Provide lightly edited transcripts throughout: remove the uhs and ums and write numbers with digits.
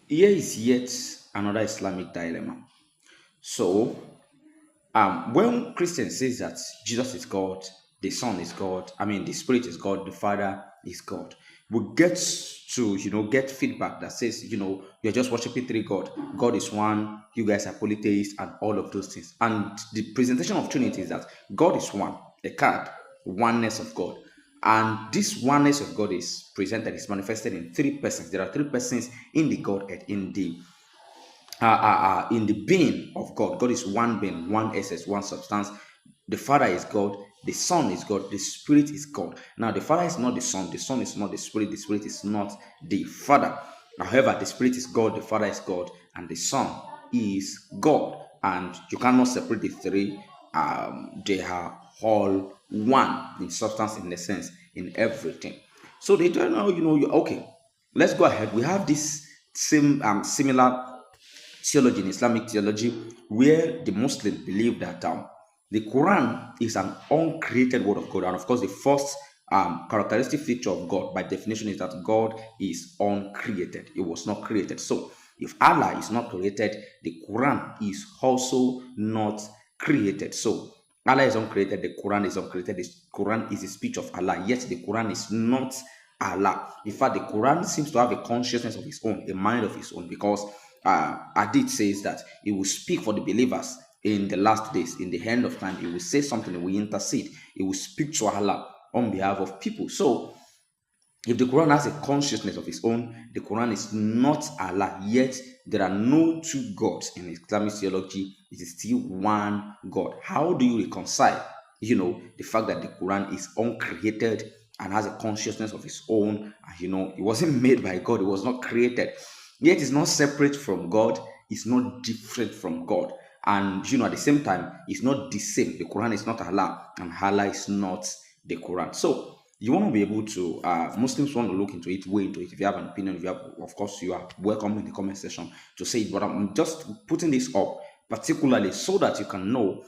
Here is yet another Islamic dilemma. So, when Christians says that Jesus is God, the Son is God, I mean the Spirit is God, the Father is God, we get to get feedback that says you're just worshiping three God. God is one. You guys are polytheists and all of those things. And the presentation of Trinity is that God is one, a card, oneness of God. And this oneness of God is presented, is manifested in three persons. There are three persons in the Godhead, in the being of God. God is one being, one essence, one substance. The Father is God, the Son is God, the Spirit is God. Now, the Father is not the Son is not the Spirit is not the Father. However, the Spirit is God, the Father is God, and the Son is God. And you cannot separate the three. They are all one in substance, in essence, in everything. So they don't know, okay, let's go ahead. We have this same similar theology, in Islamic theology, where the Muslims believe that the Quran is an uncreated word of God. And of course, the first characteristic feature of God, by definition, is that God is uncreated. It was not created. So, if Allah is not created, the Quran is also not created. So, Allah is uncreated, the Quran is uncreated. The Quran is the speech of Allah, yet the Quran is not Allah. In fact, the Quran seems to have a consciousness of its own, a mind of its own, because Hadith says that it will speak for the believers in the last days, in the end of time. It will say something, it will intercede, it will speak to Allah on behalf of people. So, if the Quran has a consciousness of its own, the Quran is not Allah. Yet there are no two gods in Islamic theology. It is still one God. How do you reconcile, the fact that the Quran is uncreated and has a consciousness of its own? And, it wasn't made by God. It was not created. Yet it's not separate from God. It's not different from God. And, at the same time, it's not the same. The Quran is not Allah, and Allah is not the Quran. So, you want to be able to Muslims want to look into it, way into it. If you have an opinion, if you have, of course, you are welcome in the comment section to say it. But I'm just putting this up particularly so that you can know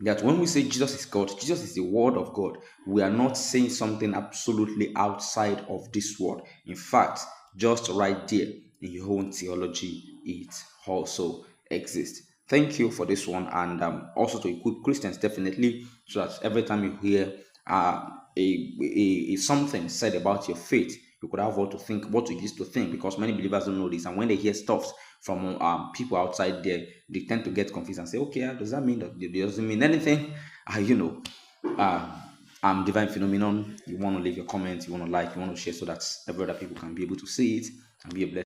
that when we say Jesus is God, Jesus is the word of God. We are not saying something absolutely outside of this word. In fact, just right there in your own theology, it also exists. Thank you for this one, and also to equip Christians definitely, so that every time you hear something said about your faith, you could have what to think, what it is to think, because many believers don't know this, and when they hear stuff from people outside there, they tend to get confused and say, "Okay, does that mean that it doesn't mean anything?" Uh, Divine Phenomenon. You want to leave your comments, you want to like, you want to share, so that every other people can be able to see it and be a blessing.